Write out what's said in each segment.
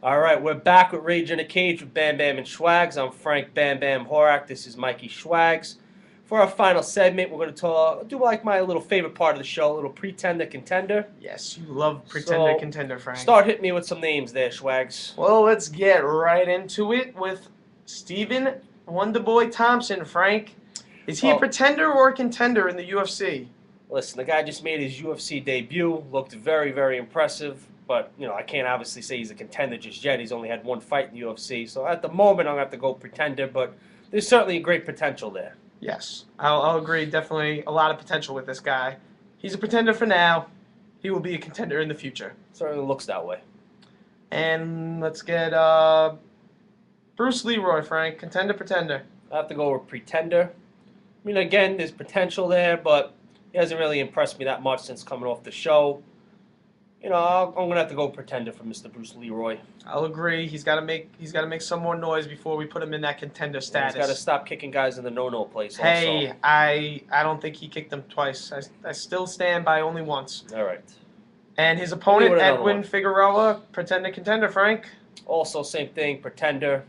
All right, we're back with Rage in a Cage with BamBam and Schwaggs. I'm Frank BamBam Horak. This is Mikey Schwaggs. For our final segment, we're going to do like my little favorite part of the show, a little pretender contender. Yes, you love pretender So, contender, Frank. start hitting me with some names there, Schwaggs. Well, let's get right into it with Steven Wonderboy Thompson, Frank. Is he a Oh. pretender or a contender in the UFC? Listen, the guy just made his UFC debut, looked very, very impressive. But, I can't obviously say he's a contender just yet. He's only had one fight in the UFC. So at the moment, I'm going to have to go pretender. But there's certainly great potential there. Yes, I'll agree. Definitely a lot of potential with this guy. He's a pretender for now. He will be a contender in the future. Certainly looks that way. And let's get Bruce Leroy, Frank. Contender, pretender. I have to go with pretender. I mean, again, there's potential there, but he hasn't really impressed me that much since coming off the show. I'm going to have to go pretender for Mr. Bruce Leroy. I'll agree. He's got to make some more noise before we put him in that contender status. He's got to stop kicking guys in the no-no place. Hey, also. I don't think he kicked him twice. I still stand by only once. All right. And his opponent, Edwin one. Figueroa, pretender contender, Frank. Also, same thing, pretender.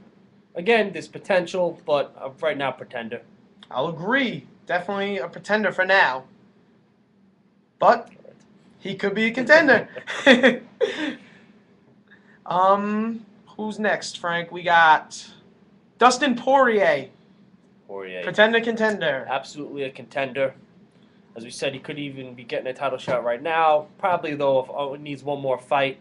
Again, there's potential, but right now, pretender. I'll agree. Definitely a pretender for now. But he could be a contender. Who's next, Frank? We got Dustin Poirier. Poirier. Pretender contender. Absolutely a contender. As we said, he could even be getting a title shot right now. Probably, though, if he needs one more fight.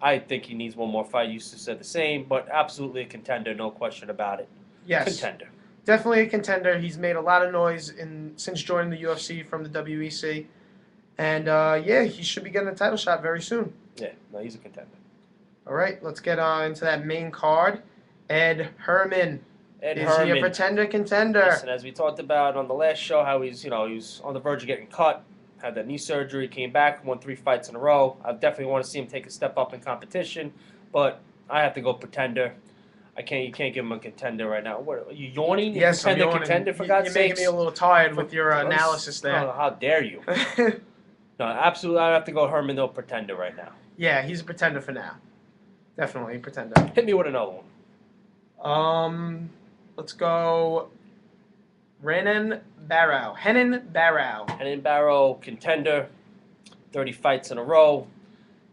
I think he needs one more fight. You said the same, but absolutely a contender, no question about it. Yes. Contender. Definitely a contender. He's made a lot of noise since joining the UFC from the WEC. And, he should be getting a title shot very soon. Yeah, no, he's a contender. All right, let's get into that main card. Ed Herman. Is he a pretender contender? Listen, as we talked about on the last show, how he was on the verge of getting cut, had that knee surgery, came back, won 3 fights in a row. I definitely want to see him take a step up in competition, but I have to go pretender. You can't give him a contender right now. What, are you yawning? Yes, I'm yawning. Contender, for God's You're sakes? making me a little tired with your analysis there. Oh, how dare you? No, absolutely, I have to go Herman, though, pretender right now. Yeah, he's a pretender for now. Definitely a pretender. Hit me with another one. Let's go Renan Barrow. Henan Barrow. Henan Barrow, contender. 30 fights in a row.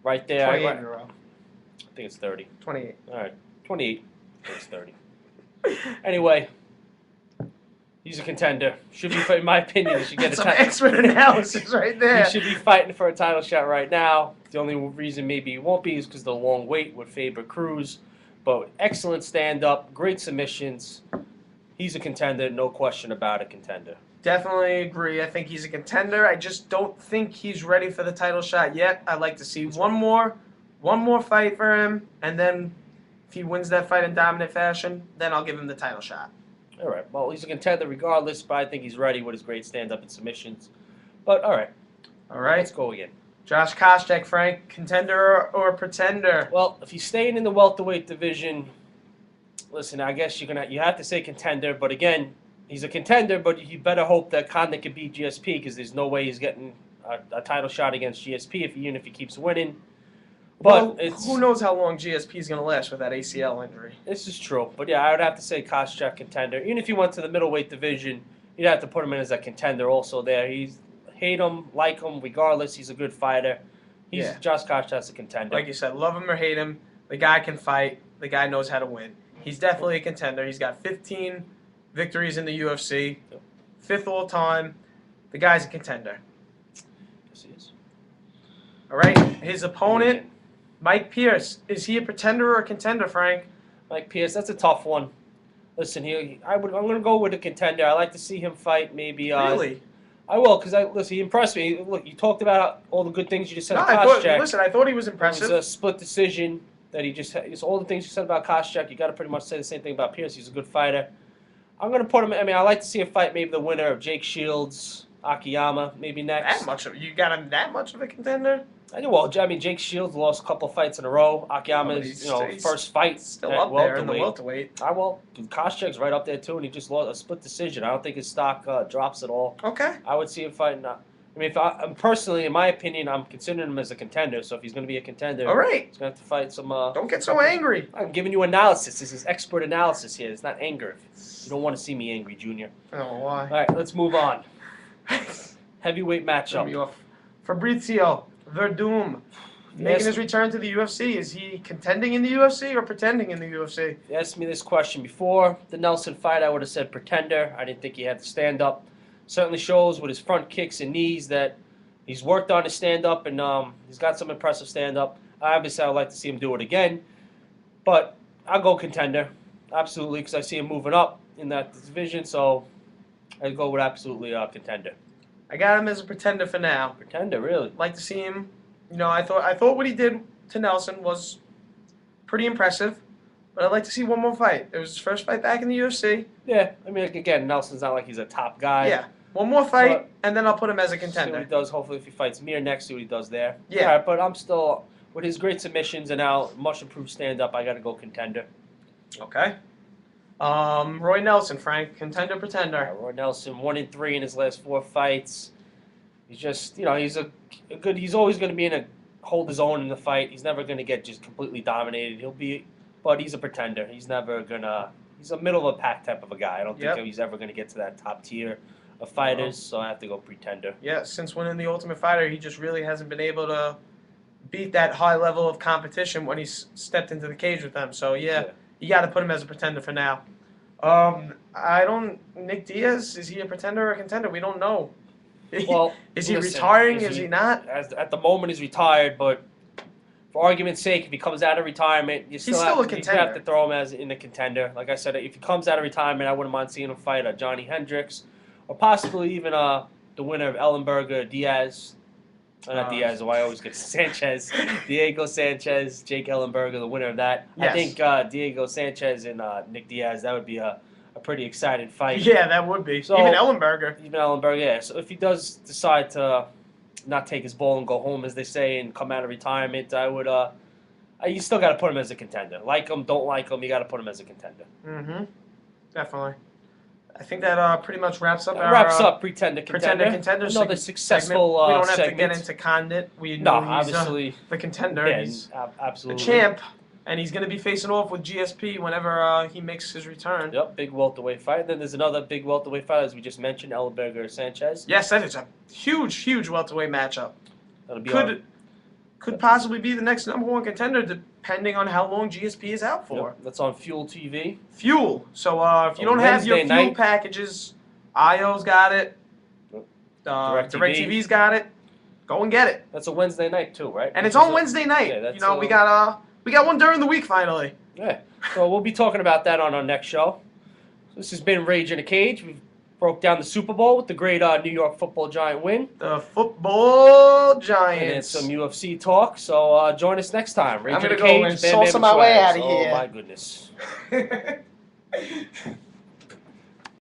Right there. 28 in a row. I think it's 30. 28. All right. 28. I think it's 30. Anyway, he's a contender. Should be, in my opinion, he should get a Some title. expert analysis right there. He should be fighting for a title shot right now. The only reason maybe he won't be is because of the long wait with Faber Cruz. But excellent stand-up, great submissions. He's a contender, no question about a contender. Definitely agree. I think he's a contender. I just don't think he's ready for the title shot yet. I'd like to see one more fight for him, and then if he wins that fight in dominant fashion, then I'll give him the title shot. All right. Well, he's a contender regardless, but I think he's ready with his great stand-up and submissions. But all right. Let's go again. Josh Koscheck, Frank, contender or pretender? Well, if he's staying in the welterweight division, listen, I guess you have to say contender. But again, he's a contender, but you better hope that Contender can beat GSP because there's no way he's getting a title shot against GSP even if he keeps winning. But who knows how long GSP is going to last with that ACL injury? This is true. But yeah, I would have to say Koscheck contender. Even if he went to the middleweight division, you'd have to put him in as a contender also there. Hate him, like him, regardless, he's a good fighter. Josh Koscheck's a contender. Like you said, love him or hate him, the guy can fight. The guy knows how to win. He's definitely a contender. He's got 15 victories in the UFC, 5th all time. The guy's a contender. Yes, he is. All right, his opponent, Mike Pierce. Is he a pretender or a contender, Frank? Mike Pierce, that's a tough one. Listen, I'm going to go with a contender. I like to see him fight maybe. Really? I will, because he impressed me. Look, you talked about all the good things you just said about Koscheck. I thought he was impressive. It was a split decision that he just had. All the things you said about Koscheck, you got to pretty much say the same thing about Pierce. He's a good fighter. I'm going to put him, I like to see him fight maybe the winner of Jake Shields, Akiyama, maybe next. You got him that much of a contender? Jake Shields lost a couple of fights in a row. Akiyama's, first fight still up there in the welterweight. Koscheck's right up there too, and he just lost a split decision. I don't think his stock drops at all. Okay. I would see him fighting I mean, personally, in my opinion, I'm considering him as a contender. So if he's going to be a contender, All right. he's going to have to fight some. Don't get so angry. I'm giving you analysis. This is expert analysis here. It's not anger. You don't want to see me angry, Junior. Oh, why? All right, let's move on. Heavyweight matchup. Fabrizio Verdum making his return to the UFC. Is he contending in the UFC or pretending in the UFC? If you asked me this question before the Nelson fight, I would have said pretender. I didn't think he had to stand up. Certainly shows with his front kicks and knees that he's worked on his stand-up, and he's got some impressive stand-up. Obviously, I'd like to see him do it again, but I'll go contender, absolutely, because I see him moving up in that division, so I'd go with absolutely contender. I got him as a pretender for now. Pretender, really? Like to see him. You know, I thought what he did to Nelson was pretty impressive, but I'd like to see one more fight. It was his first fight back in the UFC. Yeah, I mean, again, Nelson's not like he's a top guy. Yeah. One more fight, and then I'll put him as a contender. See what he does. Hopefully, if he fights Mir next, see what he does there. Yeah. All right, but I'm still, with his great submissions and now much improved stand-up, I got to go contender. Okay. Roy Nelson, Frank, contender, pretender. Roy Nelson, 1-3 in his last 4 fights. He's just, you know, he's a good. He's always going to be hold his own in the fight. He's never going to get just completely dominated. But he's a pretender. He's never gonna. He's a middle of a pack type of a guy. I don't think he's ever going to get to that top tier of fighters, so I have to go pretender. Yeah, since winning the Ultimate Fighter, he just really hasn't been able to beat that high level of competition when he's stepped into the cage with them. So, yeah. You got to put him as a pretender for now. Nick Diaz, is he a pretender or a contender? We don't know. Well, is he retiring? Is he not? At the moment, he's retired, but for argument's sake, if he comes out of retirement, he's still a contender. You have to throw him in the contender. Like I said, if he comes out of retirement, I wouldn't mind seeing him fight Johnny Hendricks, or possibly even the winner of Ellenberger, Diaz. Not Diaz, I always get Sanchez. Diego Sanchez, Jake Ellenberger, the winner of that. Yes. I think Diego Sanchez and Nick Diaz, that would be a pretty exciting fight. Yeah, that would be. So, even Ellenberger, yeah. So if he does decide to not take his ball and go home, as they say, and come out of retirement, I would. You still got to put him as a contender. Like him, don't like him, you got to put him as a contender. Mm-hmm. Definitely. I think that pretty much wraps up pretender, contender. Another segment. successful We don't have segment. to get into Condit. We know he's obviously the contender. Yeah, he's absolutely the champ, and he's going to be facing off with GSP whenever he makes his return. Yep, big welterweight fight. Then there's another big welterweight fight, as we just mentioned, Ellenberger Sanchez. Yes, that is a huge welterweight matchup. That'll be could possibly be the next #1 contender, depending on how long GSP is out for. Yep, that's on Fuel TV. Fuel. So if you don't have your Fuel packages, IO's got it. DirecTV's got it. Go and get it. That's a Wednesday night too, right? And it's on Wednesday night. Yeah, we got one during the week finally. Yeah. So we'll be talking about that on our next show. So this has been Rage in a Cage. We've broke down the Super Bowl with the great New York Football Giant win. The Football Giants. And some UFC talk. So join us next time. Rage I'm in a Cage. I'm going to go and sauce my way out of here. Oh my goodness.